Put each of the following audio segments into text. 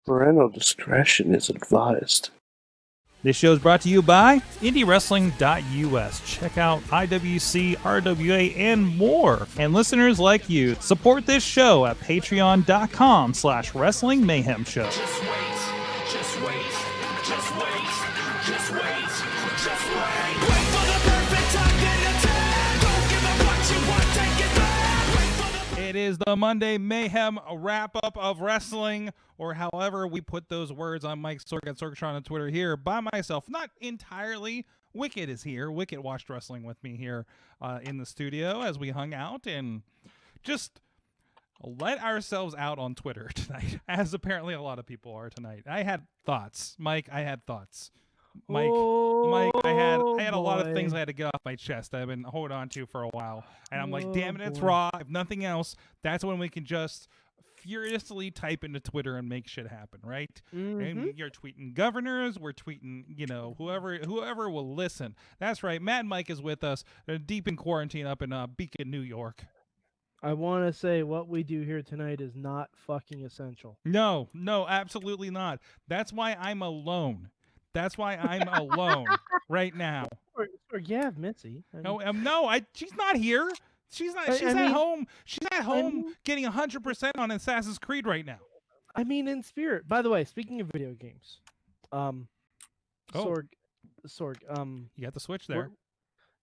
Parental discretion is advised. This show is brought to you by IndieWrestling.us. Check out IWC, RWA, and more. And listeners like you, support this show at Patreon.com/Wrestling Mayhem Show. Just wait, just wait, just wait, just wait, just wait. Wait for the perfect time, then attack. Don't give up what you want, take it back. Wait for the... It is the Monday Mayhem wrap-up of wrestling, or however we put those words on Mike Sorg and Sorgatron on Twitter here by myself. Not entirely. Wicket is here. Wicket watched wrestling with me here in the studio as we hung out and just let ourselves out on Twitter tonight, as apparently a lot of people are tonight. I had thoughts. Mike, I had thoughts. Mike, I had a lot of things I had to get off my chest that I've been holding on to for a while. And I'm like, damn it, it's Raw. If nothing else, that's when we can just furiously type into Twitter and make shit happen, right? And you're tweeting governors, we're tweeting, whoever will listen. That's right. Matt and Mike is with us. They're deep in quarantine up in Beacon, New York. I want to say what we do here tonight is not fucking essential. No, absolutely not. That's why I'm alone. That's why I'm alone right now. Or yeah, Missy. She's not here. She's not. She's at home. She's at home getting 100% on Assassin's Creed right now. I mean, in spirit. By the way, speaking of video games, Sorg, you got the Switch there.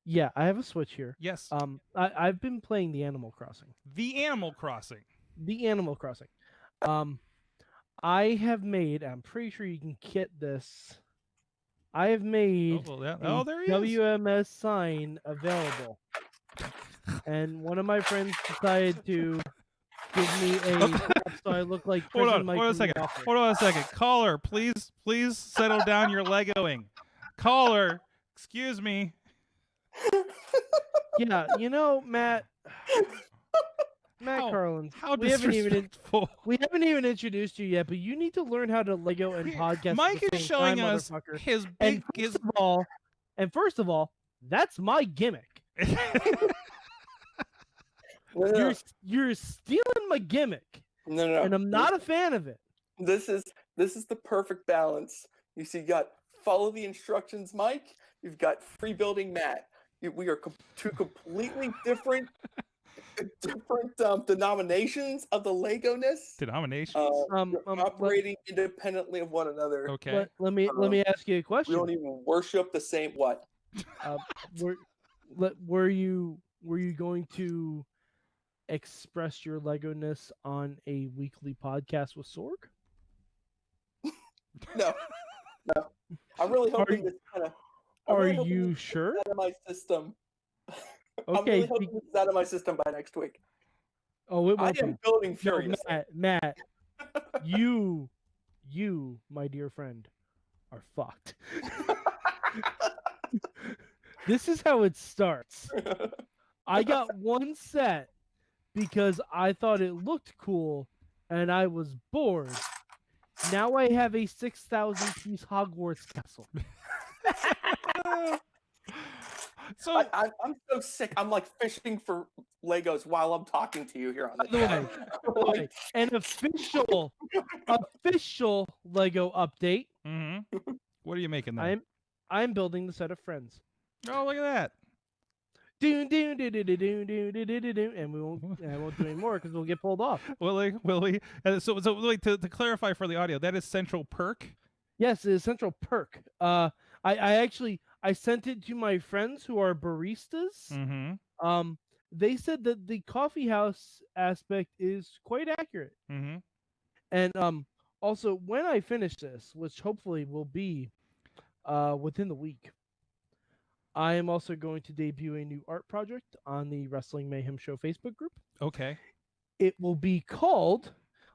Yeah, I have a Switch here. Yes. I've been playing the Animal Crossing. The Animal Crossing. I have made. I'm pretty sure you can get this. I have made there he is. WMS sign available. And one of my friends decided to give me a so I look like Hold on a second. Caller, please settle down your Legoing. Caller, excuse me. Yeah, Matt Carlins. How disrespectful. We haven't even introduced you yet, but you need to learn how to Lego and podcast. Mike is showing us his big. First of all, that's my gimmick. You're stealing my gimmick. No. And I'm not a fan of it. This is the perfect balance. You see, you got follow the instructions, Mike. You've got free building, Matt. We are two completely different denominations of the Lego-ness. Denominations? Operating independently of one another. Okay. Let me ask you a question. We don't even worship the same what? Were you going to express your Lego-ness on a weekly podcast with Sorg? No. I'm really hoping this kind of. Are you sure? Out of my system. Okay. I'm really hoping this is out of my system by next week. Oh, I am building furious. Matt, you, my dear friend, are fucked. This is how it starts. I got one set because I thought it looked cool and I was bored. Now I have a 6,000-piece Hogwarts castle. So I'm so sick. I'm like fishing for Legos while I'm talking to you here on the way. An official Lego update. Mm-hmm. What are you making then? I'm building the set of Friends. Oh, look at that. And I won't do any more because we'll get pulled off. Will we? So to clarify for the audio, that is Central Perk? Yes, it is Central Perk. I sent it to my friends who are baristas. Mm-hmm. They said that the coffee house aspect is quite accurate. Mm-hmm. And also, when I finish this, which hopefully will be within the week, I am also going to debut a new art project on the Wrestling Mayhem Show Facebook group. Okay. It will be called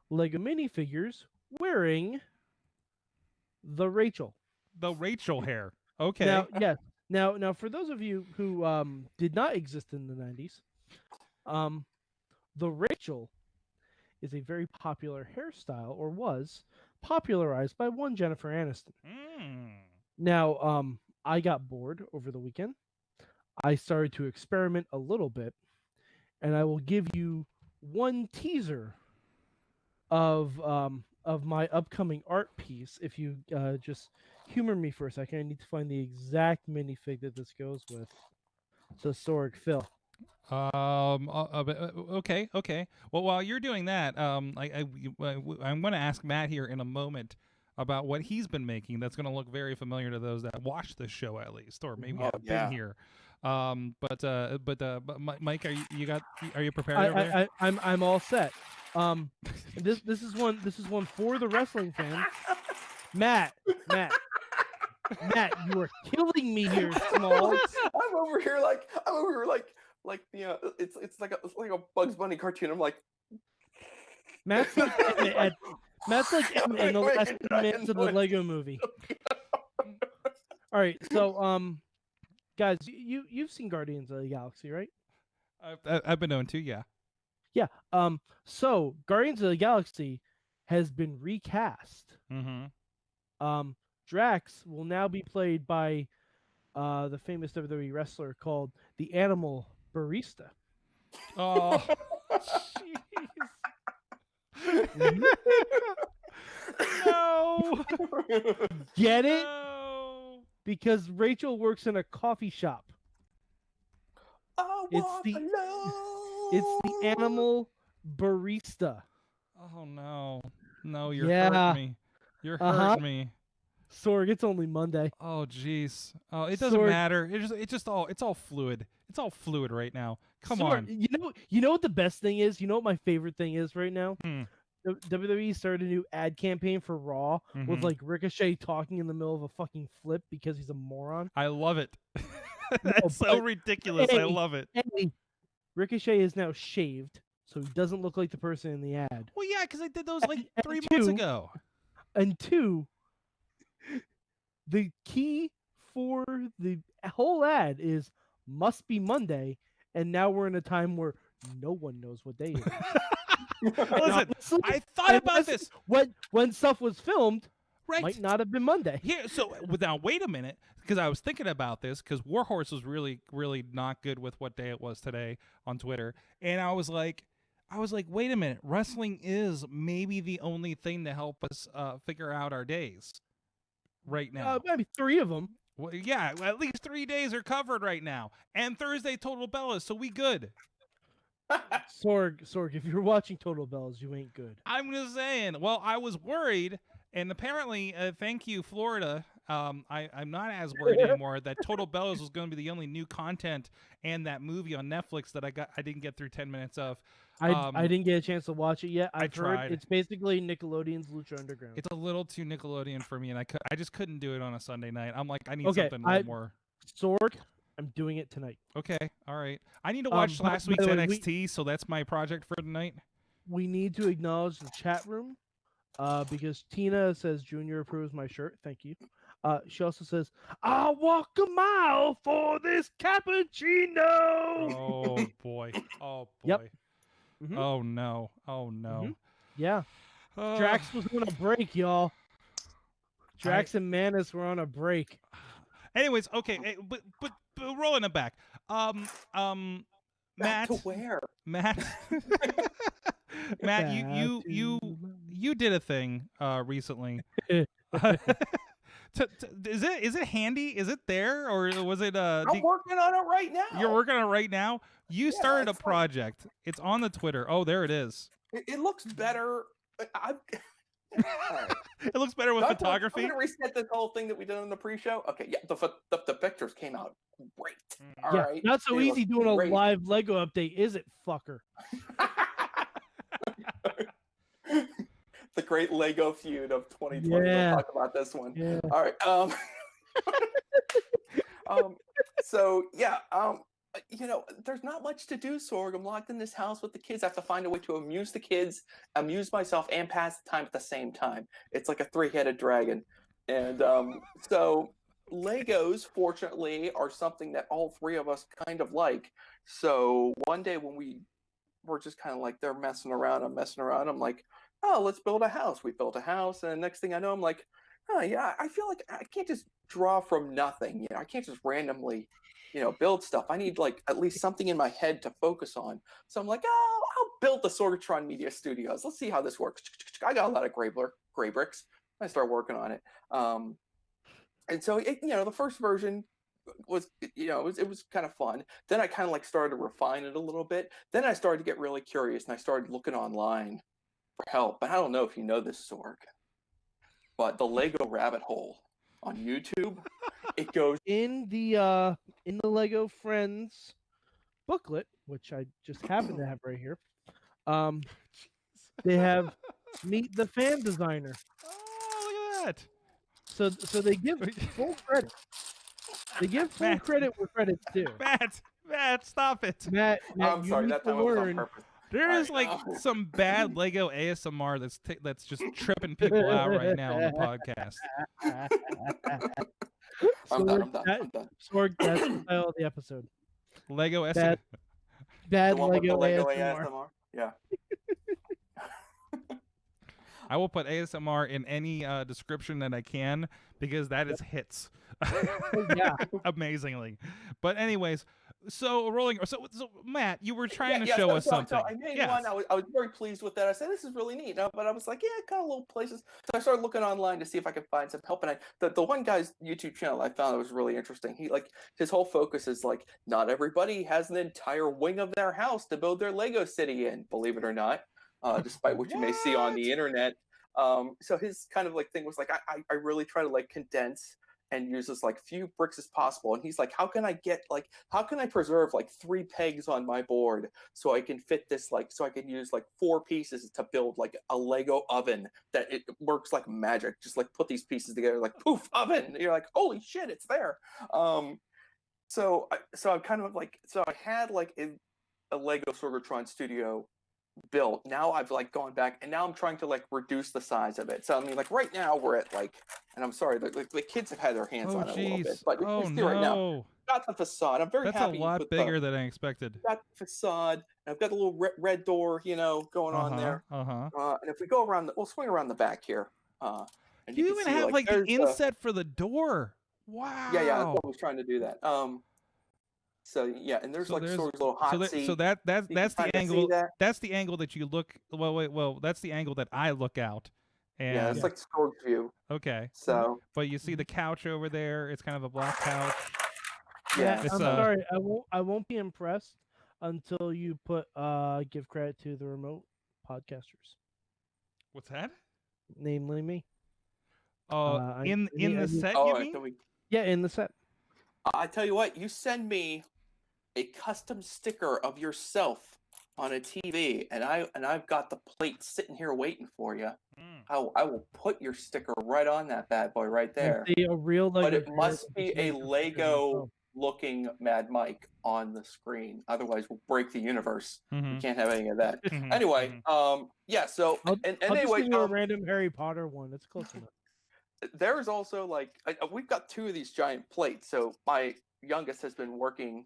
Lego minifigures wearing the Rachel. The Rachel hair. Okay. Now, yes. Now, for those of you who did not exist in the 90s, the Rachel is a very popular hairstyle, or was popularized by one Jennifer Aniston. Now, I got bored over the weekend. I started to experiment a little bit, and I will give you one teaser of of my upcoming art piece. If you just humor me for a second, I need to find the exact minifig that this goes with. The Sorg Phil. Okay. Well, while you're doing that, I'm going to ask Matt here in a moment about what he's been making. That's going to look very familiar to those that watch this show, at least, or maybe have been here. But Mike, are you prepared over there? I'm all set. This is one for the wrestling fans. Matt, you are killing me here, Small. I'm over here like it's like a Bugs Bunny cartoon. I'm like, Matt's like Emmett in the last 10 minutes of the Lego movie. All right, so guys, you've seen Guardians of the Galaxy, right? I've been known to, yeah. Yeah. So Guardians of the Galaxy has been recast. Mm-hmm. Drax will now be played by the famous WWE wrestler called the Animal Barista. Oh, jeez. No. Get it? No. Because Rachel works in a coffee shop. It's the Animal Barista. Oh no. No, you're Yeah. hurting me. You're hurting me. Sorg, it's only Monday. Oh jeez. Oh, it doesn't matter. It's all fluid. It's all fluid right now. Come on. You know what the best thing is? You know what my favorite thing is right now? WWE started a new ad campaign for Raw with like Ricochet talking in the middle of a fucking flip because he's a moron. I love it. That's so ridiculous. I love it. Hey, Ricochet is now shaved, so he doesn't look like the person in the ad. Well, yeah, because I did those like 3 months ago. And two, the key for the whole ad is must be Monday, and now we're in a time where no one knows what day it is. Listen, I thought about this. When stuff was filmed, right. Might not have been Monday. Here, so now wait a minute, because I was thinking about this, because Warhorse was really, really not good with what day it was today on Twitter, and I was like, wait a minute, wrestling is maybe the only thing to help us figure out our days right now. Maybe 3 of them. Well, yeah, at least 3 days are covered right now, and Thursday Total Bellas, so we good. Sorg, if you're watching Total Bellas, you ain't good. I'm just saying. Well, I was worried, and apparently, thank you, Florida. I'm not as worried anymore that Total Bellas was going to be the only new content and that movie on Netflix that I didn't get through 10 minutes of. I didn't get a chance to watch it yet. I tried. It's basically Nickelodeon's Lucha Underground. It's a little too Nickelodeon for me, and I just couldn't do it on a Sunday night. I'm like, I need something more. Sorg, I'm doing it tonight. Okay, all right. I need to watch last week's NXT, so that's my project for tonight. We need to acknowledge the chat room because Tina says Junior approves my shirt. Thank you. She also says, I'll walk a mile for this cappuccino. Oh, boy. Oh, boy. Yep. Mm-hmm. Oh, no. Oh, no. Mm-hmm. Yeah. Drax was on a break, y'all. Drax and Manus were on a break. Anyways, okay, but rolling it back. Matt, to where? Matt, Matt, you did a thing recently. Is it handy? Is it there, or was it? I'm working on it right now. You're working on it right now. You started a project. It's on the Twitter. Oh, there it is. It looks better. Right. It looks better with photography. I'm gonna reset this whole thing that we did on the pre-show. Okay, yeah, the pictures came out great. All right, not so easy doing a live Lego update, is it, fucker? The great Lego feud of 2020. Yeah. We'll talk about this one. Yeah. All right. So yeah. There's not much to do, Sorg. I'm locked in this house with the kids. I have to find a way to amuse the kids, amuse myself, and pass the time at the same time. It's like a 3-headed dragon. And so Legos, fortunately, are something that all 3 of us kind of like. So one day when we were just kind of like, they're messing around, I'm messing around. I'm like, oh, let's build a house. We built a house. And next thing I know, I'm like, oh, yeah, I feel like I can't just draw from nothing. I can't just randomly build stuff. I need like at least something in my head to focus on. So I'm like, oh, I'll build the Sorgatron Media Studios. Let's see how this works. I got a lot of gray bricks. I started working on it. And so the first version was, it was kind of fun. Then I kind of like started to refine it a little bit. Then I started to get really curious, and I started looking online for help. But I don't know if you know this, Sorg, but the Lego rabbit hole on YouTube, it goes in the Lego Friends booklet, which I just happen to have right here. They have meet the fan designer. Oh, look at So they give full credit. They give full Matt. credit where credit's due. that. Matt, stop it. Matt, I'm you sorry, need that to time it was on learn. purpose. There All is right, like some bad Lego ASMR that's just tripping people out right now on the podcast. I'm done. Sorg, that's the title of the episode. Lego Bad, ASMR. bad The one with the Lego Lego ASMR. ASMR. Yeah. I will put ASMR in any description that I can because that is hits. Yeah. Amazingly. But anyways, so Matt, you were trying to Yeah, show us something. So I made Yes. one. I was very pleased with that. I said, this is really neat. But I was like, yeah, kind of little places. So I started looking online to see if I could find some help. And the one guy's YouTube channel I found was really interesting. His whole focus is like, not everybody has an entire wing of their house to build their Lego city in, believe it or not, despite what you may see on the internet. So his kind of like thing was like, I really try to like condense and use as like few bricks as possible. And he's like, how can I preserve like 3 pegs on my board so I can fit this, like, so I can use like 4 pieces to build like a Lego oven that it works like magic. Just like put these pieces together, like poof, oven. And you're like, holy shit, it's there. So I'm kind of like, so I had like a Lego Sorgatron Studio built. Now I've like gone back and now I'm trying to like reduce the size of it. So I mean, like right now we're at like, and I'm sorry, the kids have had their hands on it a little bit, but you can see right now, got the facade. I'm very That's happy. a lot bigger than I expected. Got the facade. And I've got a little red door, going on there. And if we go around, we'll swing around the back here. And you can even see, have like the there's inset for the door. Wow. Yeah, I was trying to do that. So yeah, and there's Sorg's little hot seat. So that's the angle. That? That's the angle that you look. Well, that's the angle that I look out. And yeah, it's like Sorg's view. Okay. So, but you see the couch over there. It's kind of a black couch. Yeah, I'm sorry. I won't be impressed until you put give credit to the remote podcasters. What's that? Namely me. In the set, you mean? Yeah, in the set. I tell you what, you send me a custom sticker of yourself on a TV, and I've got the plate sitting here waiting for you. I will put your sticker right on that bad boy right there. A real Lego, but it must be a Lego looking Mad Mike on the screen. Otherwise, we'll break the universe. We can't have any of that. Anyway, yeah. So I'll anyway, just give you a random Harry Potter one. It's close enough. There's also like we've got 2 of these giant plates. So my youngest has been working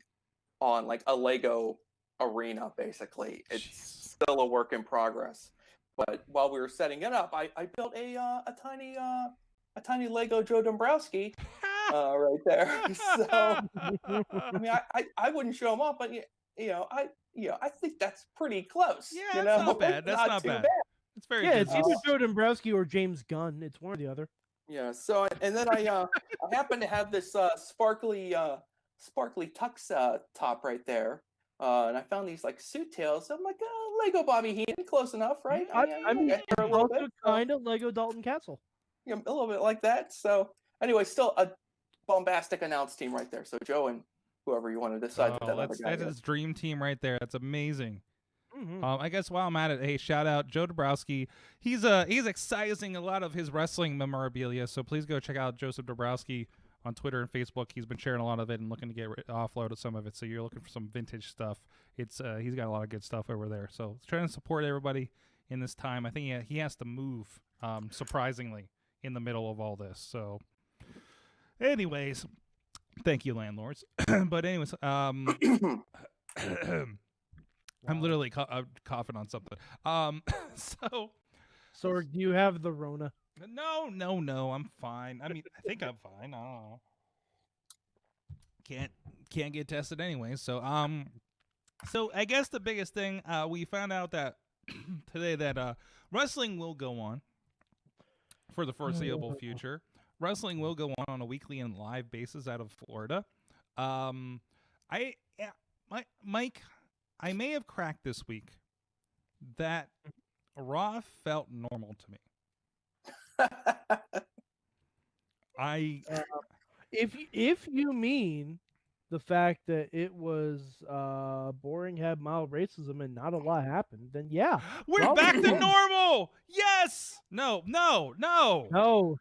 on like a Lego arena. Basically, it's still a work in progress. But while we were setting it up, I built a tiny Lego Joe Dombrowski right there. So I mean, I wouldn't show him off, but I think that's pretty close. Yeah, that's not bad. That's not too bad. bad. It's very yeah. good. It's either Joe Dombrowski or James Gunn. It's one or the other. Yeah. So and then I happen to have this sparkly tux top right there, and I found these like suit tails. So I'm like, Lego Bobby Heenan, close enough, right? I mean, a little also bit, kind of Lego Dalton Castle. Yeah, a little bit like that. So anyway, still a bombastic announce team right there. So Joe and whoever you want to decide that other guy that's is. his dream team right there. That's amazing. I guess while I'm at it, hey, shout out Joe Dombrowski. He's excising a lot of his wrestling memorabilia, so please go check out Joseph Dombrowski on Twitter and Facebook. He's been sharing a lot of it and looking to get offload of some of it. So you're looking for some vintage stuff. It's he's got a lot of good stuff over there. So trying to support everybody in this time. I think he has to move surprisingly in the middle of all this. So, anyways, thank you, landlords. But anyways, I'm literally coughing on something. So, Sorg, do you have the Rona? No, I'm fine. I mean, I think I'm fine. I don't know. Can't get tested anyway. So I guess the biggest thing we found out that today that wrestling will go on for the foreseeable future. Wrestling will go on a weekly and live basis out of Florida. Mike, I may have cracked this week that Raw felt normal to me. If you mean the fact that it was boring, had mild racism, and not a lot happened, then yeah, we're Raw back was to normal. normal. Yes. No. No,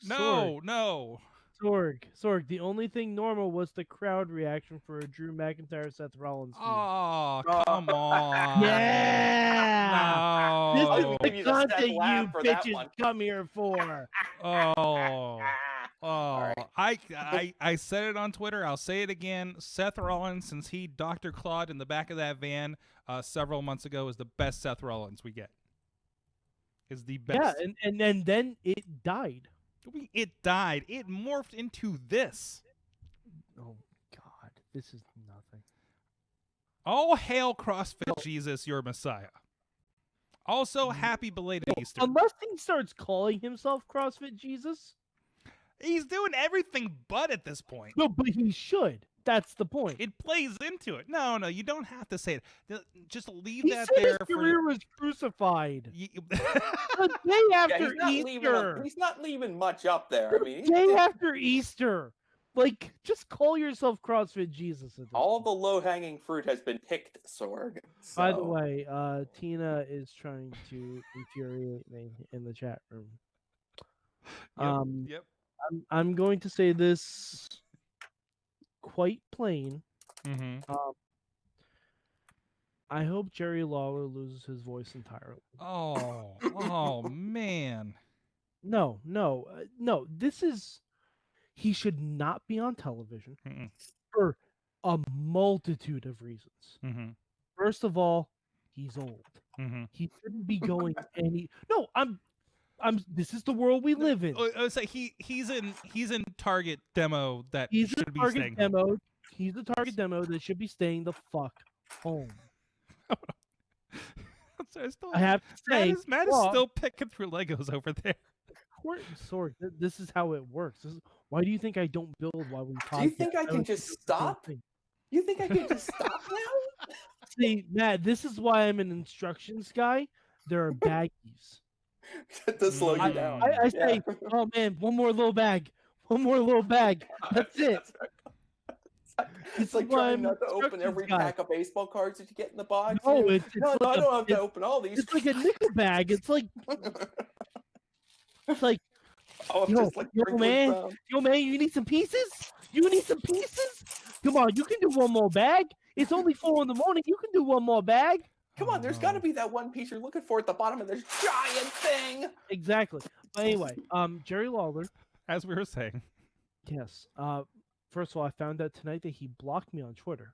Sorg. No. Sorg. The only thing normal was the crowd reaction for a Drew McIntyre Seth Rollins feud. Oh, come on. Yeah. No. This I'll is give the you the Seth content you laugh for that bitches one. come here for. Oh. right. I said it on Twitter. I'll say it again. Seth Rollins, since he Dr. Claude in the back of that van several months ago, is the best Seth Rollins we get. Is the best. Yeah, and then it died. It died. It morphed into this. Oh God, this is nothing. All hail CrossFit Jesus, your Messiah. Also, happy belated Easter. Unless he starts calling himself CrossFit Jesus. He's doing everything but at this point. No, but he should. That's the point. It plays into it. No, you don't have to say it. Just leave He that said there his career was crucified. The day after Easter. He's not leaving much up there. I mean, Day after Easter. Like, just call yourself CrossFit Jesus. At this all point. the low-hanging fruit has been picked, Sorg. By the so- way, Tina is trying to infuriate me in the chat room. Yep. I'm going to say this quite plain. Mm-hmm. I hope Jerry Lawler loses his voice entirely. Oh, man. No. This is. He should not be on television Mm-mm. for a multitude of reasons. Mm-hmm. First of all, he's old. Mm-hmm. He shouldn't be going any. No, I'm. This is the world we live in. So he's in target demo that He's should a be target staying. demo. He's a target demo that should be staying the fuck home. I have to say, Matt is still picking through Legos over there. Sorg, this is how it works. Why do you think I don't build while we talk? Do you think I can just stop? You think I can just stop now? See, Matt, this is why I'm an instructions guy. There are baggies. To slow you down. I say, oh man, one more little bag. That's it. It's like why trying I'm not to an open instructions every guy. pack of baseball cards that you get in the box. No, You- it's no, like I don't have to open all these. It's like a nickel bag. It's like Oh, I'm yo, just like yo, sprinkling man. some. Yo, man, you need some pieces? Come on, you can do one more bag. It's only 4 in the morning. You can do one more bag. Come on, there's got to be that one piece you're looking for at the bottom of this giant thing. Exactly. But anyway, Jerry Lawler. As we were saying. Yes. First of all, I found out tonight that he blocked me on Twitter.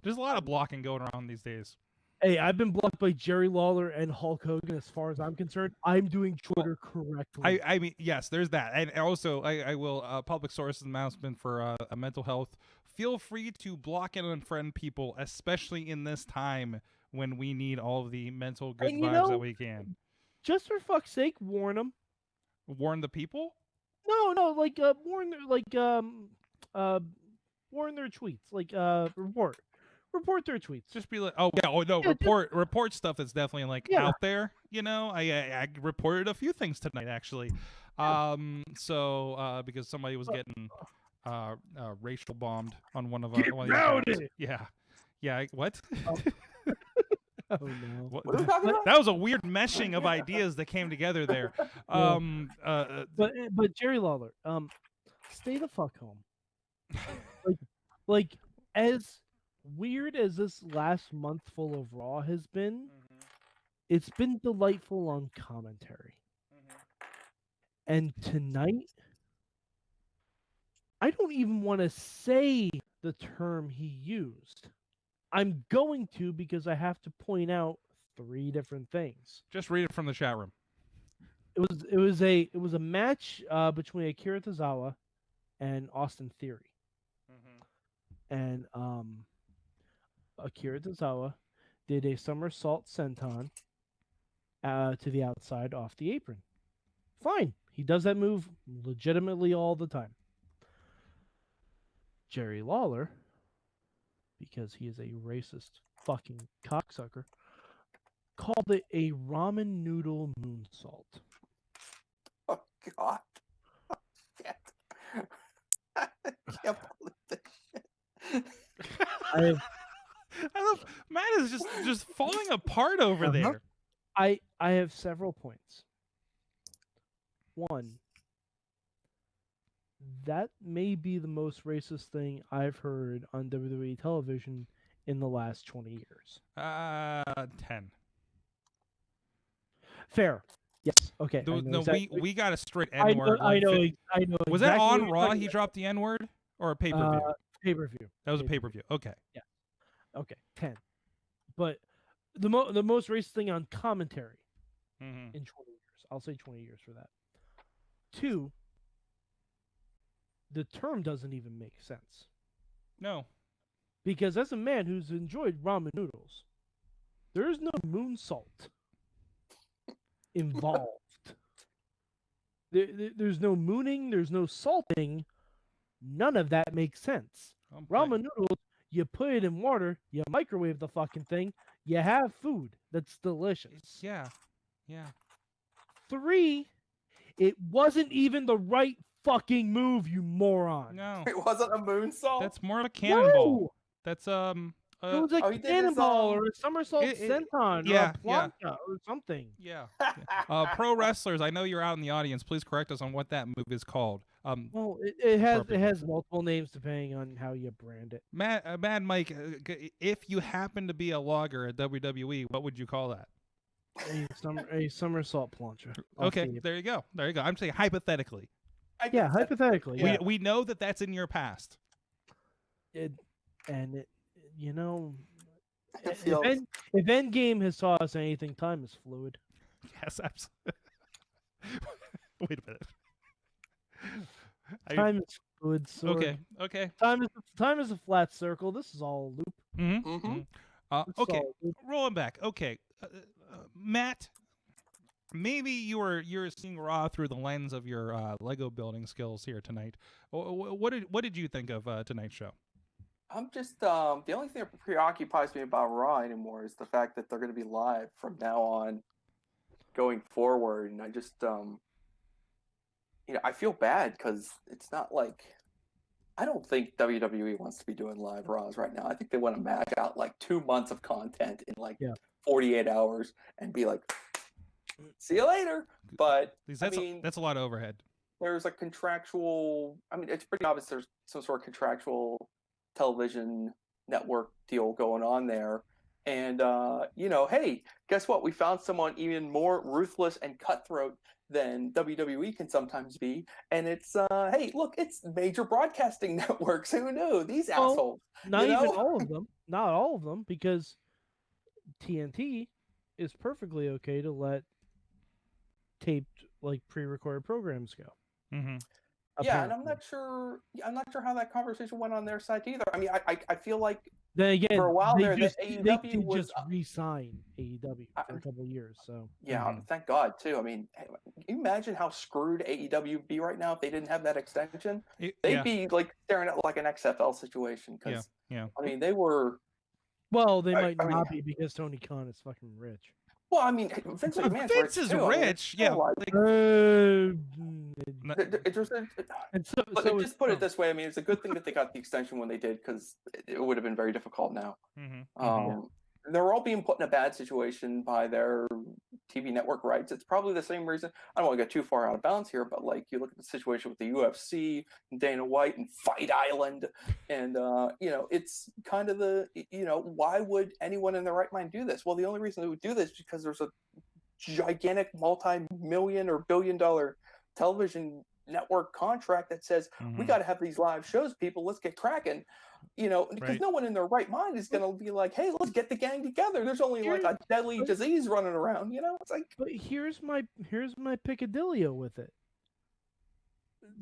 There's a lot of blocking going around these days. Hey, I've been blocked by Jerry Lawler and Hulk Hogan. As far as I'm concerned, I'm doing Twitter correctly. I mean, yes, there's that, and also I will public source announcement for a mental health. Feel free to block and unfriend people, especially in this time when we need all of the mental good vibes that we can. Just for fuck's sake, warn them. Warn the people? No, like warn their tweets, like report their tweets. Just be like, report stuff that's definitely like out there. You know, I reported a few things tonight actually. So because somebody was getting racial bombed on one of our what? Oh no! What are we talking about? That was a weird meshing of ideas that came together there. But Jerry Lawler, stay the fuck home. like as weird as this last month full of Raw has been, it's been delightful on commentary. And tonight, I don't even want to say the term he used. I'm going to because I have to point out 3 different things. Just read it from the chat room. It was a match between Akira Tozawa and Austin Theory. And Akira Tozawa did a somersault senton to the outside off the apron. Fine. He does that move legitimately all the time. Jerry Lawler, because he is a racist fucking cocksucker, called it a ramen noodle moonsault. Oh God. I can't believe this shit. I have I love Matt is just falling apart over there. I have several points. One, that may be the most racist thing I've heard on WWE television in the last 20 years. 10. Fair. Yes. Okay. I know No, exactly- we got a straight I N word. know. I know. Was that exactly what on you're Raw? talking He about. dropped the N word or a pay-per-view? Pay-per-view. That was a pay-per-view. Okay. Okay. 10. But the most racist thing on commentary Mm-hmm. in 20 years. I'll say 20 years for that. 2, the term doesn't even make sense. No. Because as a man who's enjoyed ramen noodles, there is no moonsault involved. There's no mooning, there's no salting. None of that makes sense. Okay. Ramen noodles, you put it in water, you microwave the fucking thing, you have food that's delicious. Yeah. Yeah. 3, it wasn't even the right fucking move, you moron. No. It wasn't a moonsault. That's more of a cannonball. No! That's It was a Oh, he did his, cannonball or a somersault it- senton yeah, or a plancha or something. yeah. Pro wrestlers, I know you're out in the audience. Please correct us on what that move is called. Well, it Perfect. has multiple names depending on how you brand it. Mad Mike, if you happen to be a logger at WWE, what would you call that? A somersault plancha. off Okay, the- there you go. There you go. I'm saying hypothetically. Yeah, hypothetically. Yeah. We know that that's in your past. You know, It if feels- Endgame has taught us anything, time is fluid. Yes, absolutely. Wait a minute. Time is fluid. Sorg. Okay. Okay. Time is a flat circle. This is all a loop. Mm-hmm. Mhm. It's Okay. all a loop. Rolling back. Okay. Matt, maybe you're seeing Raw through the lens of your Lego building skills here tonight. What did you think of tonight's show? I'm just the only thing that preoccupies me about Raw anymore is the fact that they're going to be live from now on, going forward, and I just I feel bad because it's not like I don't think WWE wants to be doing live Raws right now. I think they want to match out like 2 months of content in like 48 hours and be like, see you later. But That's a lot of overhead. there's a contractual. I mean, it's pretty obvious there's some sort of contractual television network deal going on there. And, hey, guess what? We found someone even more ruthless and cutthroat than WWE can sometimes be. And it's, hey, look, it's major broadcasting networks. Who knew? These assholes. Not you even know? all of them. Not all of them, because TNT is perfectly okay to let taped, like pre-recorded programs go. Mm-hmm. Yeah, and apparently. I'm not sure how that conversation went on their side either. I mean, I feel like Then again, for a while they there, just, the they AEW did was just re-sign AEW for a couple of years. So yeah, thank God too. I mean, hey, can you imagine how screwed AEW would be right now if they didn't have that extension? They'd be like staring at like an XFL situation because Yeah. I mean they were. well, they might I mean- not be because Tony Khan is fucking rich. Well, I mean, Vince McMahon's Vince is too. I mean, it's rich. still Yeah. like- And so just put it this way. I mean, it's a good thing that they got the extension when they did because it would have been very difficult now. Mm-hmm. They're all being put in a bad situation by their TV network rights. It's probably the same reason. I don't want to get too far out of bounds here, but like you look at the situation with the UFC, and Dana White, and Fight Island, and it's kind of why would anyone in their right mind do this? Well, the only reason they would do this is because there's a gigantic multi-million or billion-dollar television network contract that says we got to have these live shows, people. Let's get cracking. Because no one in their right mind is going to be like, hey, let's get the gang together. There's only like a deadly disease running around, It's like. But here's my picadillo with it.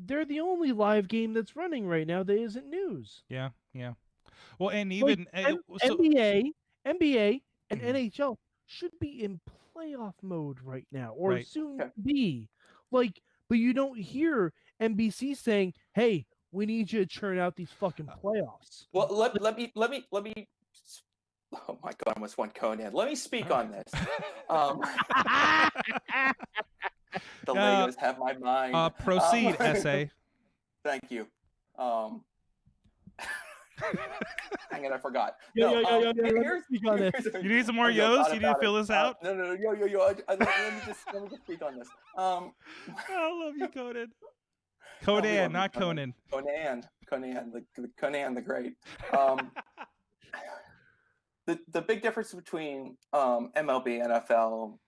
They're the only live game that's running right now that isn't news. Yeah. Well, and even NBA, and Mhm. NHL should be in playoff mode right now, or Right. soon Okay. to be. Like, but you don't hear NBC saying, "Hey, we need you to churn out these fucking playoffs." Well, let me. Oh my God, I almost went Conan. Let me speak on this. The Legos have my mind. Proceed, essay. Thank you. Hang on, I forgot. Yo, Here's, speak on this. You need some more yo, yos? got You it, need to got fill it. this out? No. Yo. Let me just speak on this. I love you, Conan. Oh, we Conan, love you, not Conan. Conan, the Conan the Great. The big difference between MLB, NFL,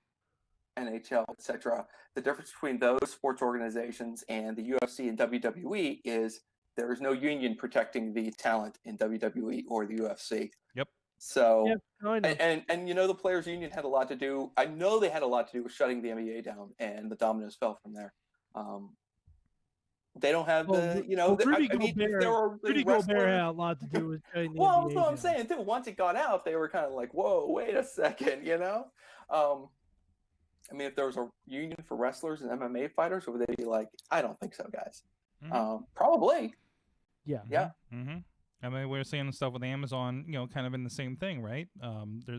NHL, etc. The difference between those sports organizations and the UFC and WWE is there is no union protecting the talent in WWE or the UFC. Yep. So, Yeah, kind of. and you know, the players' union had a lot to do. I know they had a lot to do with shutting the NBA down, and the dominoes fell from there. They don't have the, you know, Rudy I mean, Gobert, there were Rudy wrestlers. Gobert had a lot to do with shutting the Well, NBA that's what I'm down. saying too. Once it got out, they were kind of like, "Whoa, wait a second," you know. I mean, if there was a union for wrestlers and MMA fighters, would they be like, "I don't think so, guys"? Probably. Yeah. Yeah. Mm-hmm. I mean, we're seeing stuff with Amazon, you know, kind of in the same thing, right?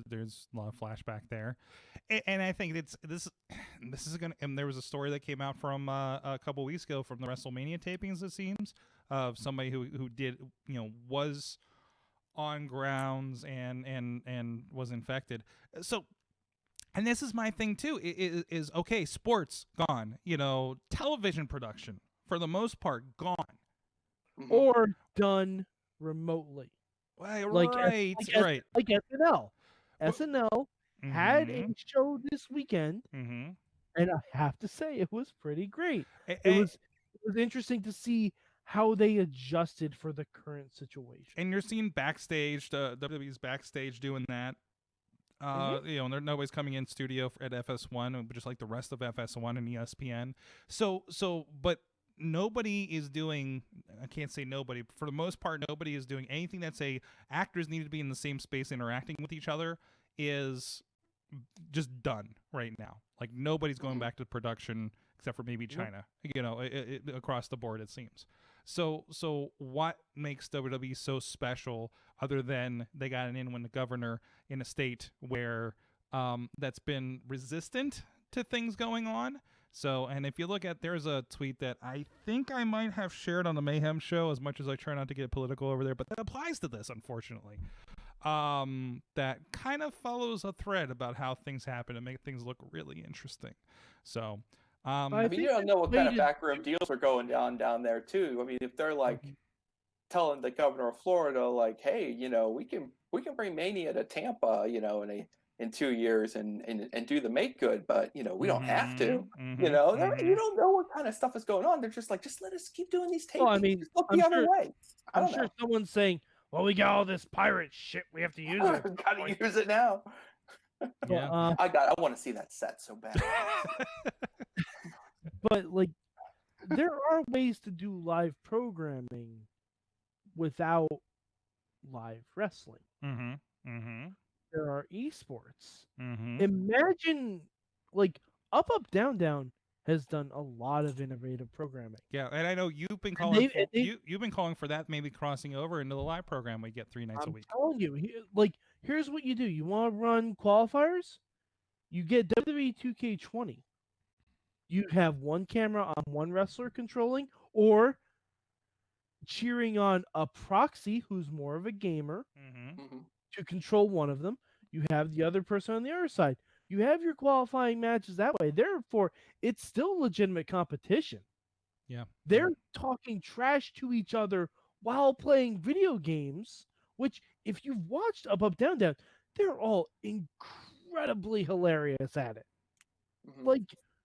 There's a lot of flashback there, and I think this is gonna. And there was a story that came out from a couple weeks ago from the WrestleMania tapings, it seems, of somebody who did, you know, was on grounds and was infected. So, and this is my thing too. Is okay, sports gone. You know, television production for the most part gone. Mhm. Or done remotely. Right, Like right. Like SNL. SNL had a Mhm. show this weekend, Mm-hmm. and I have to say it was pretty great. It It was interesting to see how they adjusted for the current situation. and you're seeing backstage, the WWE's backstage doing that. You know, nobody's coming in studio at FS1, just like the rest of FS1 and ESPN. But nobody is doing. I can't say nobody. For the most part, nobody is doing anything that say actors need to be in the same space interacting with each other is just done right now. Like nobody's going back to production except for maybe China. You know, across the board it seems. So what makes WWE so special other than they got an in when the governor in a state where that's been resistant to things going on? So, and if you look at, there's a tweet that I think I might have shared on the Mayhem show, as much as I try not to get political over there, but that applies to this, unfortunately. That kind of follows a thread about how things happen and make things look really interesting. So, I mean, think you don't know what kind of they backroom deals are going down there too. I mean, if they're like telling the governor of Florida, like, "Hey, you know, we can bring Mania to Tampa, you know, in 2 years and do the make good, but you know, we don't have to." You know, you don't know what kind of stuff is going on. They're just like, just let us keep doing these tapings. Well, I mean, just look I'm the other sure- way. I I'm don't sure know. someone's saying, "Well, we got all this pirate shit. We have to use it." Gotta use it now. Yeah. I want to see that set so bad. But like, there are ways to do live programming without live wrestling. There are esports. Imagine, like, Up Up Down Down has done a lot of innovative programming. Yeah, and I know you've been calling you've been calling for that maybe crossing over into the live program we get 3 nights a I'm week. telling you, here's what you do. You want to run qualifiers? You get WWE 2K20. You have one camera on one wrestler controlling, or cheering on a proxy who's more of a gamer to control one of them. You have the other person on the other side. You have your qualifying matches that way. Therefore, it's still legitimate competition. Yeah. They're talking trash to each other while playing video games, which, if you've watched Up Up Down Down, they're all incredibly hilarious at it. Like,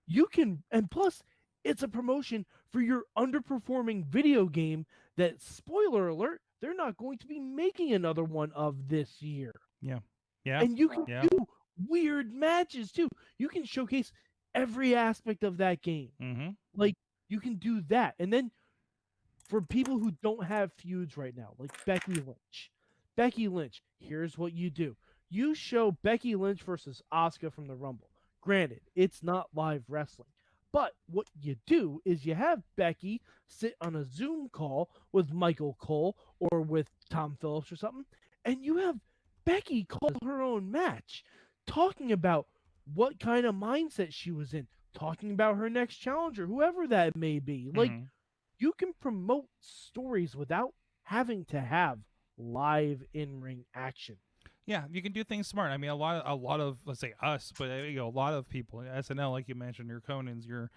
you can, and plus, it's a promotion for your underperforming video game that, spoiler alert, they're not going to be making another one of this year. Yeah. And you can do weird matches too. You can showcase every aspect of that game. Like, you can do that. And then for people who don't have feuds right now, like Becky Lynch, here's what you do. You show Becky Lynch versus Asuka from the Rumble. Granted, it's not live wrestling. But what you do is you have Becky sit on a Zoom call with Michael Cole or with Tom Phillips or something, and you have Becky call her own match, talking about what kind of mindset she was in, talking about her next challenger, whoever that may be. Like, Mhm. you can promote stories without having to have live in-ring action. Yeah, you can do things smart. I mean, a lot of let's say us, but a lot of people, SNL, like you mentioned, your Conan's, your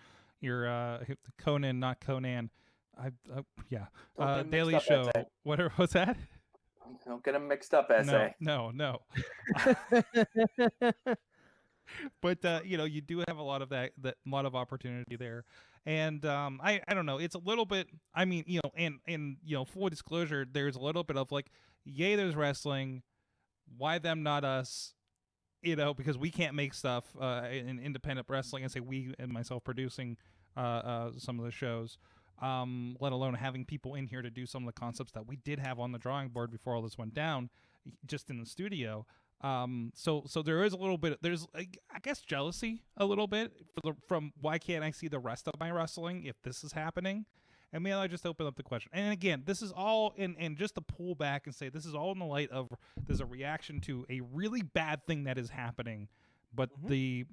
Conan, not Conan. Yeah, Don't get 'em mixed Daily up, Show. SA. Whatever was that? Don't get them mixed up, No, SA. no. But you do have a lot of that lot of opportunity there, and I don't know. It's a little bit. I mean, and full disclosure, there's a little bit of like, yay, there's wrestling. Why them, not us? Because we can't make stuff in independent wrestling, and say we and myself producing some of the shows, let alone having people in here to do some of the concepts that we did have on the drawing board before all this went down, just in the studio. So there is a little bit. There's I guess jealousy a little bit from why can't I see the rest of my wrestling if this is happening. And maybe I just open up the question. And again, this is all and just to pull back and say this is all in the light of there's a reaction to a really bad thing that is happening. But the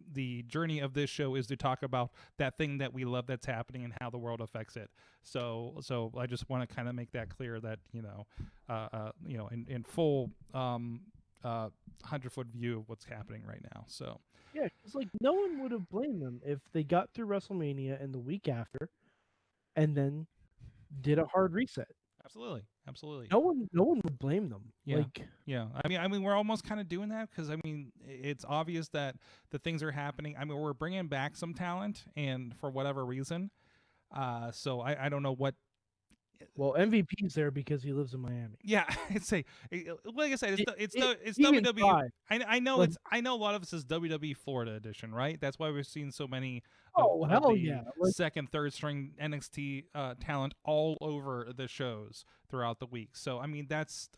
journey of this show is to talk about that thing that we love that's happening and how the world affects it. So I just want to kind of make that clear that in full 100-foot view of what's happening right now. So Yeah, because like no one would have blamed them if they got through WrestleMania and the week after, and then did a hard reset. absolutely. No one would blame them. Yeah. Like, Yeah, I mean, we're almost kind of doing that because I mean, it's obvious that the things are happening. I mean, we're bringing back some talent, and for whatever reason, so I don't know what. well, MVP's there because he lives in Miami. Yeah, it's like I said, it's he can WWE. try. I know Like- I know a lot of this is WWE Florida edition, right? That's why we're seeing so many. Oh, of hell the yeah. Like- second, third string NXT talent all over the shows throughout the week. So I mean, that's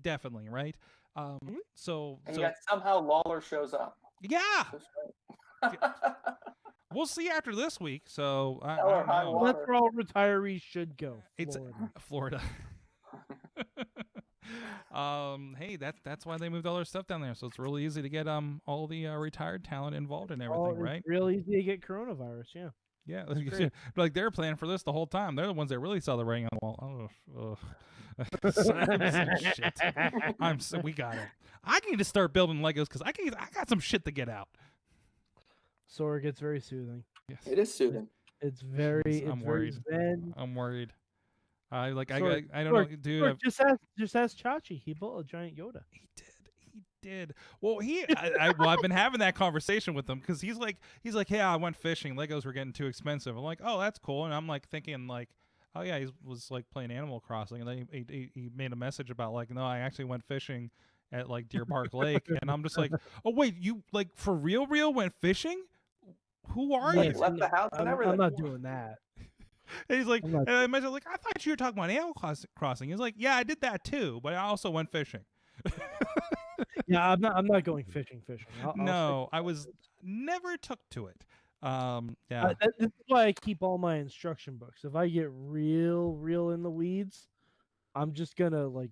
definitely right. So And yet somehow Lawler shows up. yeah, Just right. we'll see after this week. So I Hell or don't high know. water. That's where all retirees should go. It's Florida. Florida. Hey, that's why they moved all their stuff down there. So it's really easy to get all the retired talent involved in everything, It's right? real easy to get coronavirus. Yeah. Yeah, great. like they're planning for this the whole time. They're the ones that really saw the writing on the wall. Oh, shit. We got it. I need to start building Legos because I got some shit to get out. Sorg, it's very soothing. Yes, It is soothing. It's very. Jeez, It's I'm very worried. zen. I'm worried. I don't Sorg, know, dude. Sorg, just ask Chachi. He built a giant Yoda. He did. Well, I've been having that conversation with him because he's like, hey, I went fishing. Legos were getting too expensive. I'm like, oh, that's cool. And I'm like thinking like, oh yeah, he was like playing Animal Crossing, and then he made a message about like, no, I actually went fishing at like Deer Park Lake, and I'm just like, oh wait, you like for real went fishing? Who are Yeah, you? Left the house and I'm everything. not doing that. And he's like, I'm not- and I mentioned like, I thought you were talking about Animal Crossing. He's like, yeah, I did that too, but I also went fishing. Yeah, I'm not going fishing. I'll No, stick- I was never took to it. Yeah. This is why I keep all my instruction books. If I get real in the weeds, I'm just gonna like,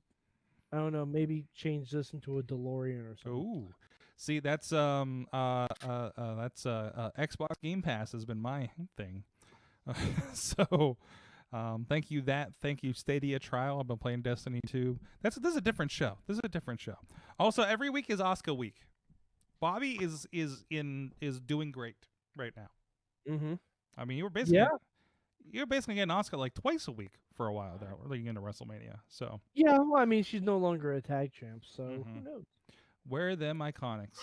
I don't know, maybe change this into a DeLorean or something. Ooh, see, that's Xbox Game Pass has been my thing. So, thank you Stadia trial. I've been playing Destiny 2. This is a different show. Also, every week is Oscar week. Bobby is doing great right now. Mm-hmm. I mean, you were basically getting Oscar like twice a week for a while there, leading into WrestleMania. So Yeah, well, I mean, she's no longer a tag champ, so who Mhm. knows? where are them Iconics?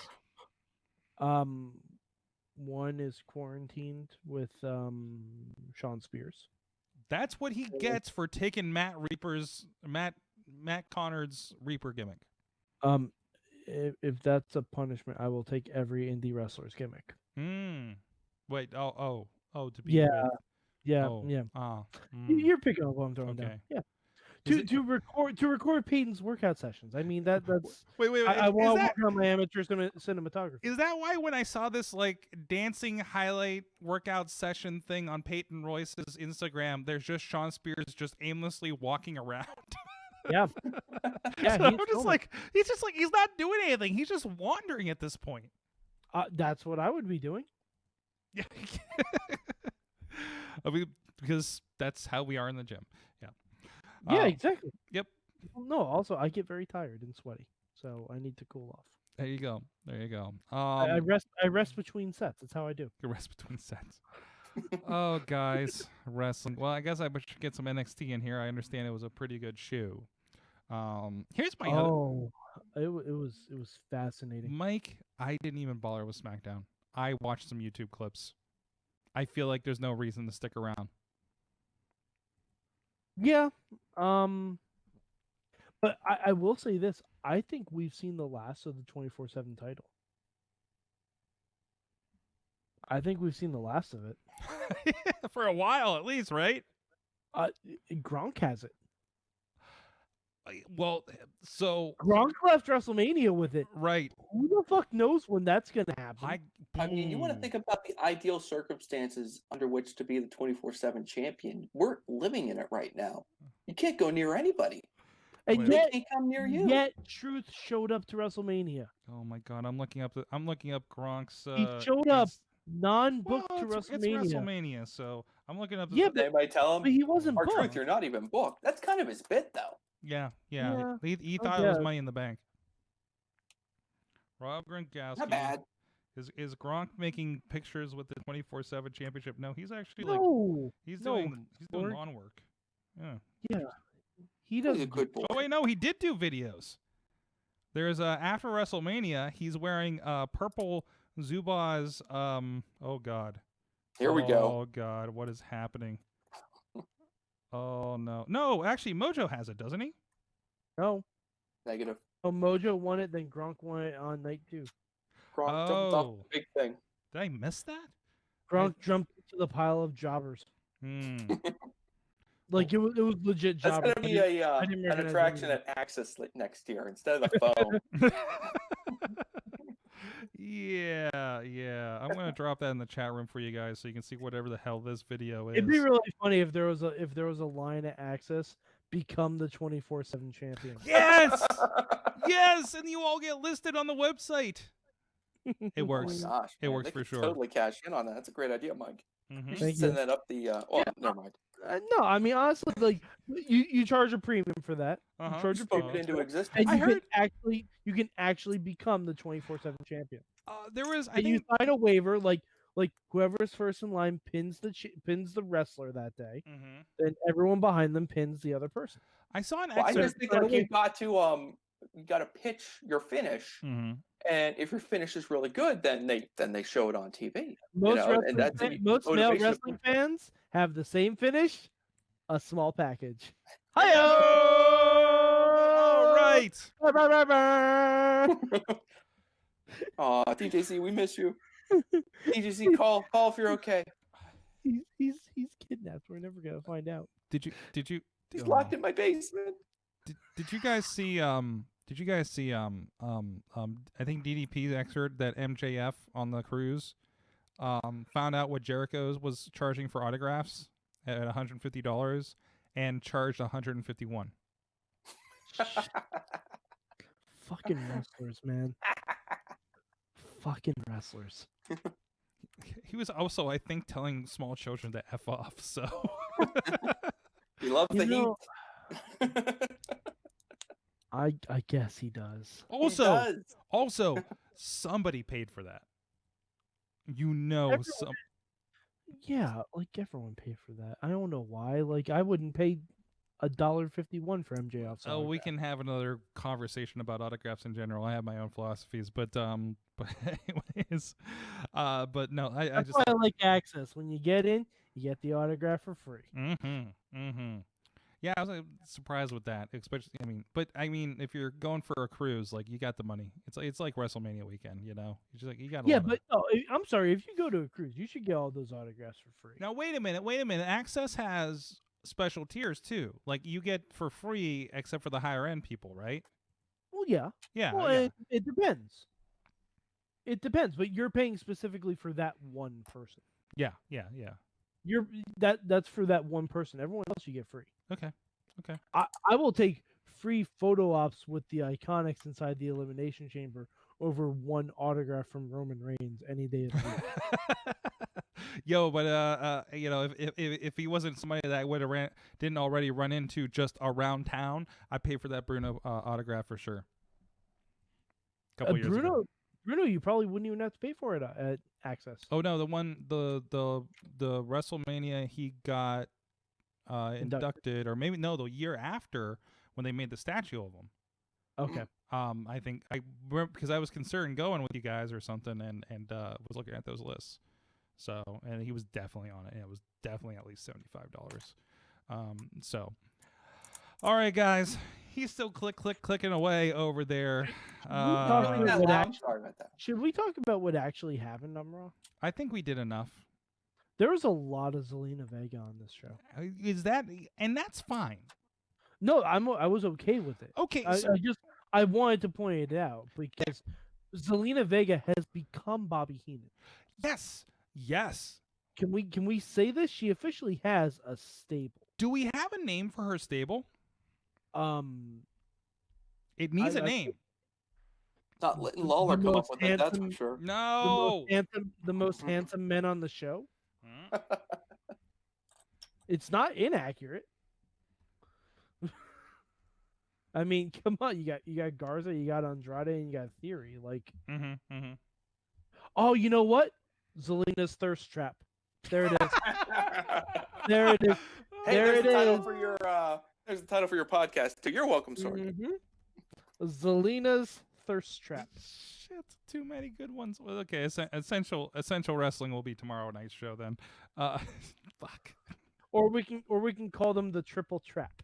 One is quarantined with Sean Spears. That's what he gets for taking Matt Connard's Reaper gimmick. If that's a punishment, I will take every indie wrestler's gimmick. Wait. To be Yeah. with- Yeah, oh, yeah. Ah. You're picking up what I'm throwing down. Okay. Yeah. to record Peyton's workout sessions. I mean that's Wait. I is want to that- work on my amateur cinematography. Is that why when I saw this like dancing highlight workout session thing on Peyton Royce's Instagram, there's just Sean Spears just aimlessly walking around? Yeah. Yeah, So he's I'm just filming. like he's not doing anything. He's just wandering at this point. That's what I would be doing. Yeah. I mean, because that's how we are in the gym. Yeah. Yeah, exactly. Yep. Well, no, also I get very tired and sweaty, so I need to cool off. There you go. There you go. I rest between sets. That's how I do. The rest between sets. Oh, guys, wrestling. Well, I guess I should get some NXT in here. I understand it was a pretty good show. Here's my it was fascinating. Mike. I didn't even bother with SmackDown. I watched some YouTube clips. I feel like there's no reason to stick around. Yeah. But I will say this. I think we've seen the last of the 24/7 title. I think we've seen the last of it. For a while, at least, right? Gronk has it. Well, so Gronk left WrestleMania with it. right. Who the fuck knows when that's gonna happen? I mean, you want to think about the ideal circumstances under which to be the 24/7 champion. We're living in it right now. You can't go near anybody. and Wait. They yet, can't come near you. yet Truth showed up to WrestleMania. Oh my God, I'm looking up Gronk's. He showed up his- non-booked Well, to it's WrestleMania. WrestleMania, so I'm looking up. Yeah, Did anybody tell But him? he wasn't Our booked. truth, you're not even booked. That's kind of his bit, though. Yeah. Yeah, He I thought it was guess. Money in the Bank. Rob Gronkowski. Not bad. Is Gronk making pictures with the 24/7 championship? No, he's actually No, he's no, doing Sorg. lawn work. Yeah. yeah, he He's a doesn't. good boy. Oh wait, no, he did do videos. There's after WrestleMania, he's wearing purple Zubaz. Oh God. Here we go. Oh God, what is happening? Oh no, actually Mojo has it, doesn't he? No, Negative. oh, Mojo won it, then Gronk won it on night 2. Gronk jumped off Oh. the big thing. Did I miss that? Gronk jumped into the pile of jobbers. Hmm. Like it was legit That's jobbers. gonna be a didn't an recognize attraction anyone. at Axis next year instead of the phone. Yeah. I'm gonna drop that in the chat room for you guys so you can see whatever the hell this video is. It'd be really funny if there was a line at Access, become the 24/7 champion. Yes, yes, and you all get listed on the website. It Oh my works. gosh, It man, works they for could sure. Totally cash in on that. That's a great idea, Mike. Mhm. You Thank should send you. that up the. Never mind. No, I mean honestly, like you charge a premium for that. Uh-huh. You charge a Spoke premium, it into existence. and I you can actually become the 24/7 champion. There was, I And you think. sign a waiver, like whoever's first in line pins the wrestler that day, Mhm. then everyone behind them pins the other person. I saw an Well, I excerpt. just think Sign a like you waiver. got to pitch your finish, Mhm. and if your finish is really good, then they show it on TV. Most know, and that's the most male motivation of- wrestling fans have the same finish, a small package. All right. Aw, DJC, we miss you. DJC, call if you're okay. He's kidnapped. We're never gonna find out. Did you? He's oh. locked in my basement. Did you guys see I think DDP's excerpt that MJF on the cruise found out what Jericho's was charging for autographs at $150 and charged $151. Fucking wrestlers, man. Fucking wrestlers. He was also, I think, telling small children to F off, so He loves You the know, heat. I guess he does. He also does. somebody paid for that. You know, Everyone- Yeah, like everyone paid for that. I don't know why. Like I wouldn't pay $1.51 for MJF. Oh, we can have another conversation about autographs in general. I have my own philosophies, but anyways, but no, I That's just why I like Access. When you get in, you get the autograph for free. Yeah, I was surprised with that, especially. I mean, if you're going for a cruise, like you got the money. It's like WrestleMania weekend, you know. You just like you got. Yeah, but no, I'm sorry. If you go to a cruise, you should get all those autographs for free. Now wait a minute. Access has special tiers too. Like you get for free, except for the higher end people, right? Well, yeah. Yeah, Well, yeah. it depends. It depends, but you're paying specifically for that one person. Yeah. That's for that one person. Everyone else you get free. Okay. I will take free photo ops with the Iconics inside the Elimination Chamber over one autograph from Roman Reigns any day of the week. Yo, but you know, if he wasn't somebody that would have didn't already run into just around town, I'd pay for that Bruno autograph for sure. Couple years ago. Bruno, you probably wouldn't even have to pay for it at Access. Oh no, the WrestleMania he got inducted, or maybe no, the year after when they made the statue of him. Okay. I think because I was concerned going with you guys or something, and was looking at those lists. So, and he was definitely on it. And it was definitely at least $75. So, all right, guys, he's still clicking away over there. Really that long? I'm sorry about that. Should we talk about what actually happened on Raw? I think we did enough. There was a lot of Zelina Vega on this show. Is that, and that's fine. No, I was okay with it. Okay, I wanted to point it out because Zelina Vega has become Bobby Heenan. Yes. Can we say this? She officially has a stable. Do we have a name for her stable? It needs a name. Not letting Lawler come up with it, that's for sure. No. The most handsome men on the show. It's not inaccurate. I mean, come on, you got Garza, you got Andrade, and you got Theory. Like, oh, you know what? Zelina's thirst trap. There it is. There it is. Hey, there there's it the title is. for your there's the title for your podcast too. You're welcome, Sorg. Zelina's thirst trap. Shit, too many good ones. Well, okay, essential wrestling will be tomorrow night's show then. Fuck. Or we can call them the triple trap.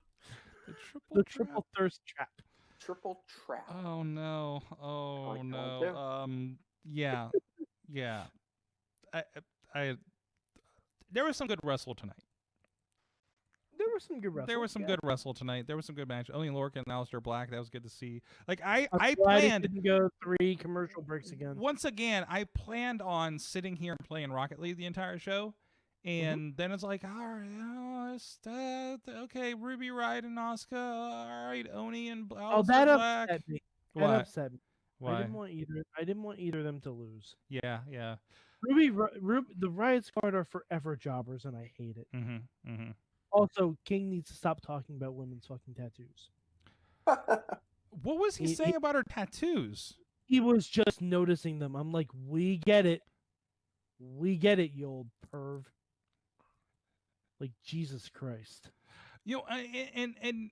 The triple thirst trap. Triple trap. Oh no. Oh like no. Yeah. I there was some good wrestle tonight. There was some good wrestle. There was some good wrestle tonight. There was some good match. Only Lorcan and Aleister Black. That was good to see. Like I planned. Didn't go 3 commercial breaks again. Once again, I planned on sitting here and playing Rocket League the entire show, and then it's like, all right, okay, Ruby Riott and Asuka. All right, Oni and Aleister that Black. upset me. What? That upset me. Why? I didn't want either of them to lose. Yeah. The Riot Squad are forever jobbers, and I hate it. Also, King needs to stop talking about women's fucking tattoos. What was he saying about her tattoos? He was just noticing them. I'm like, we get it. We get it, you old perv. Like, Jesus Christ. You know, and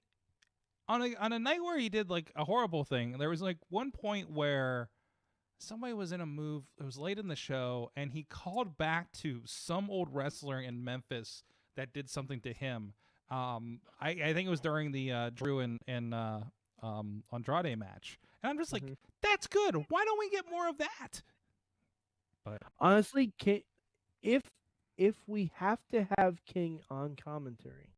on a night where he did like a horrible thing, there was like one point where somebody was in a move. It was late in the show, and he called back to some old wrestler in Memphis that did something to him. I think it was during the Drew and Andrade match, and I'm just like, that's good. Why don't we get more of that? But honestly, if we have to have King on commentary,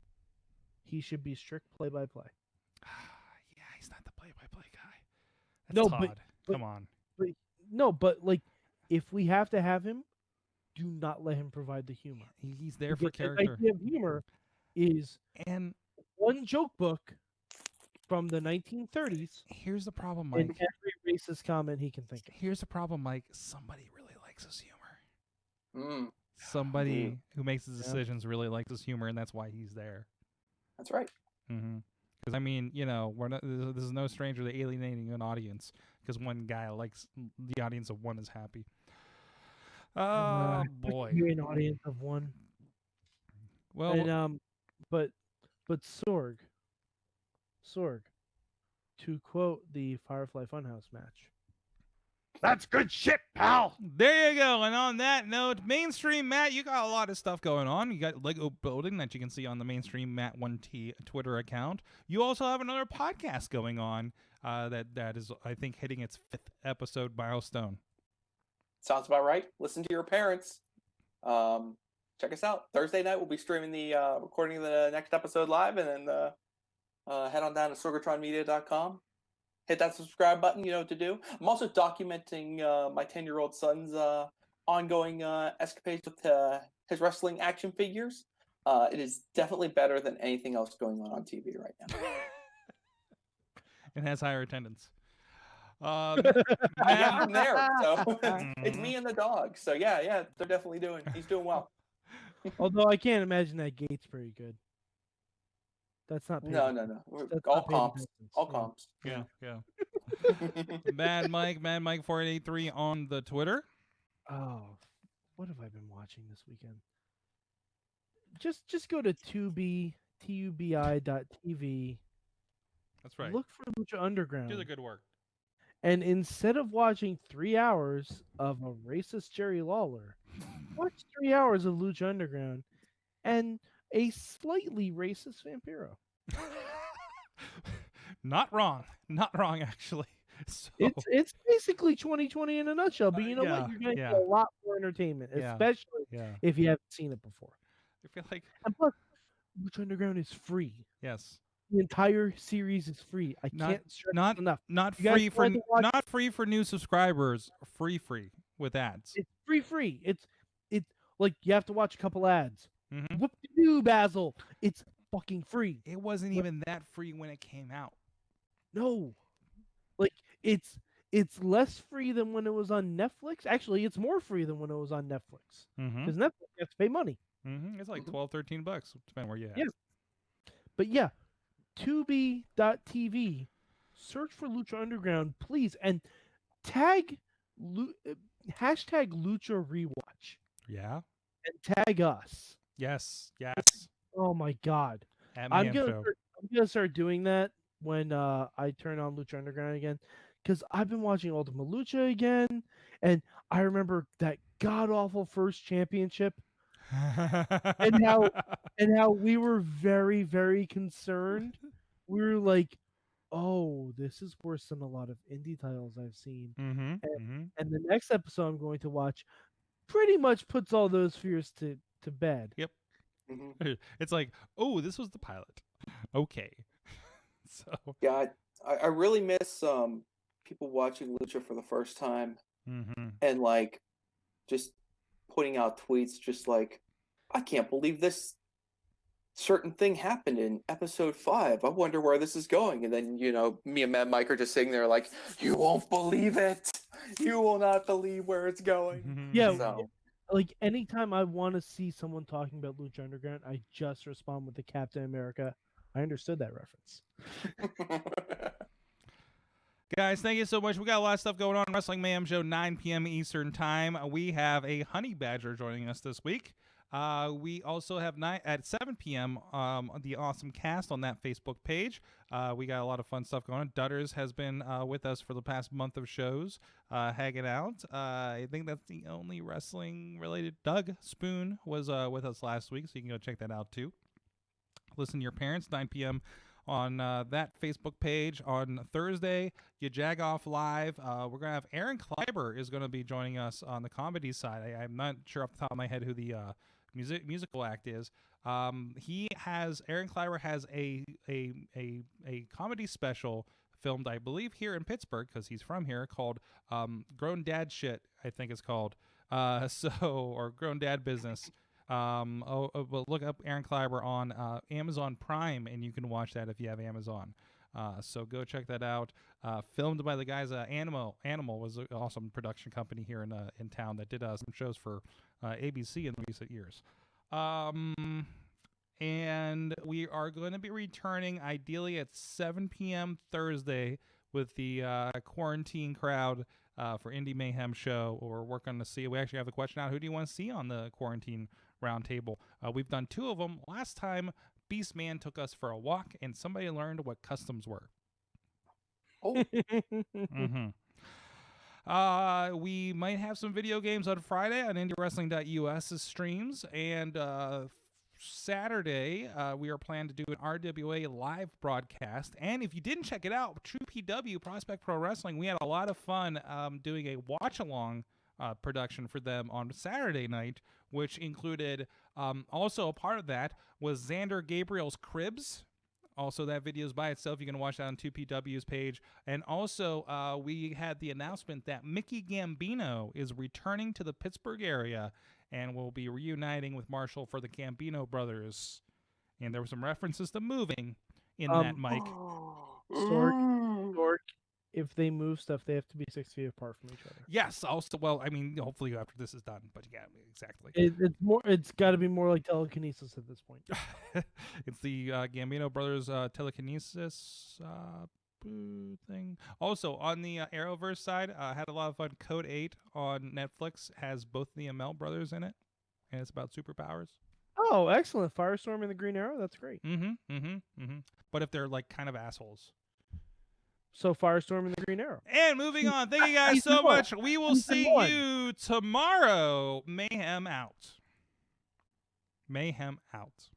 he should be strict play-by-play. Yeah, he's not the play-by-play guy. That's no, Todd. but come on. But like, if we have to have him, do not let him provide the humor. He's there for character. The idea of humor is and one joke book from the 1930s. Here's the problem, Mike. And every racist comment he can think of. Here's the problem, Mike. Somebody really likes his humor. Mm. Somebody who makes his decisions really likes his humor, and that's why he's there. That's right. Because I mean, you know, this is no stranger to alienating an audience because one guy likes the audience of one is happy. Oh boy, an audience of one. Well, and, but Sorg, to quote the Firefly Funhouse match. That's good shit, pal. There you go. And on that note, Mainstream Matt, you got a lot of stuff going on. You got Lego building that you can see on the Mainstream Matt 1T Twitter account. You also have another podcast going on that is, I think, hitting its 5th episode milestone. Sounds about right. Listen to your parents. check us out. Thursday night, we'll be streaming the recording of the next episode live, and then head on down to sorgatronmedia.com. Hit that subscribe button. You know what to do. I'm also documenting my 10-year-old son's ongoing escapades with his wrestling action figures. It is definitely better than anything else going on TV right now. It has higher attendance. Yeah, Matt, I'm there. So it's me and the dog. So yeah, they're definitely he's doing well. Although I can't imagine that gate's pretty good. That's not paid. No. That's All not paid comps. attendance. All Yeah. comps. yeah. Mad Mike 483 on the Twitter. Oh, what have I been watching this weekend? Just go to tubi.tv. That's right. Look for Lucha Underground. Do the good work. And instead of watching 3 hours of a racist Jerry Lawler, watch 3 hours of Lucha Underground and a slightly racist Vampiro. Not wrong actually. So, It's basically 2020 in a nutshell, but you know yeah, what? You're going to yeah. get a lot more entertainment, Yeah, especially yeah. if you haven't seen it before. I feel like And plus, Lucha Underground is free. yes. The entire series is free. I Not- can't stress not- it enough. Not You guys free for wanted to watch- not free for new subscribers. Free with ads. It's free. It's like you have to watch a couple ads. Mhm. Whoop de doo, Basil. It's fucking free. It wasn't even that free when it came out. No, like it's less free than when it was on Netflix. Actually, it's more free than when it was on Netflix Mm-hmm. because Netflix you have to pay money. Mm-hmm. It's like Mhm. $12-13, depending where you at. Yeah. But yeah, tubi.tv. Search for Lucha Underground, please, and hashtag Lucha Rewatch Yeah. and tag us. Yes. Oh my God. At I'm Mayhem Show. gonna start doing that when I turn on Lucha Underground again, because I've been watching Ultima Lucha again, and I remember that god awful first championship, and how we were very, very concerned. We were like, "Oh, this is worse than a lot of indie titles I've seen." Mm-hmm. Mm-hmm. And the next episode I'm going to watch pretty much puts all those fears to bed. Mhm. It's like, oh, this was the pilot. Okay. So. Yeah, I really miss people watching Lucha for the first time Mm-hmm. and like just putting out tweets just like, I can't believe this certain thing happened in episode 5. I wonder where this is going. And then, me and Mad Mike are just sitting there like, you won't believe it. You will not believe where it's going. Yeah, So, like anytime I want to see someone talking about Lucha Underground, I just respond with the Captain America. I understood that reference. Guys, thank you so much. We got a lot of stuff going on. Wrestling Mayhem Show, 9 p.m. Eastern Time. We have a Honey Badger joining us this week. We also have at 7 p.m. The Awesome Cast on that Facebook page. We got a lot of fun stuff going on. Dutters has been with us for the past month of shows, hanging out. I think that's the only wrestling-related. Doug Spoon was with us last week, so you can go check that out too. Listen to Your Parents, 9 p.m. on that Facebook page. On Thursday, you Jag Off Live. We're going to have Aaron Kleiber is going to be joining us on the comedy side. I'm not sure off the top of my head who the musical act is. Aaron Kleiber has a comedy special filmed, I believe, here in Pittsburgh, because he's from here, called Grown Dad Shit, I think it's called. Or Grown Dad Business. But look up Aaron Kleiber on Amazon Prime, and you can watch that if you have Amazon. So go check that out. Filmed by the guys Animal was an awesome production company here in town that did some shows for ABC in recent years. And we are going to be returning ideally at 7 p.m. Thursday with the quarantine crowd for Indie Mayhem Show. We're working to see. We actually have the question out: who do you want to see on the quarantine roundtable? We've done 2 of them. Last time, Beast Man took us for a walk, and somebody learned what customs were. oh, Mm-hmm. We might have some video games on Friday on IndieWrestling.us's streams, and Saturday we are planning to do an RWA live broadcast. And if you didn't check it out, True PW Prospect Pro Wrestling, we had a lot of fun doing a watch along production for them on Saturday night, which included also a part of that was Xander Gabriel's Cribs. Also, that video is by itself. You can watch that on 2PW's page. And also, we had the announcement that Mickey Gambino is returning to the Pittsburgh area and will be reuniting with Marshall for the Gambino brothers. And there were some references to moving in that, Mike. Sorg, if they move stuff, they have to be 6 feet apart from each other. Yes. Also, well, I mean, hopefully after this is done. But yeah, exactly. It's more. It's got to be more like telekinesis at this point. It's the Gambino brothers telekinesis thing. Also, on the Arrowverse side, had a lot of fun. Code 8 on Netflix has both the ML brothers in it, and it's about superpowers. Oh, excellent! Firestorm and the Green Arrow. That's great. But if they're like kind of assholes. So Firestorm and the Green Arrow. And moving on. Thank you guys so much. We will see you tomorrow. Mayhem out. Mayhem out.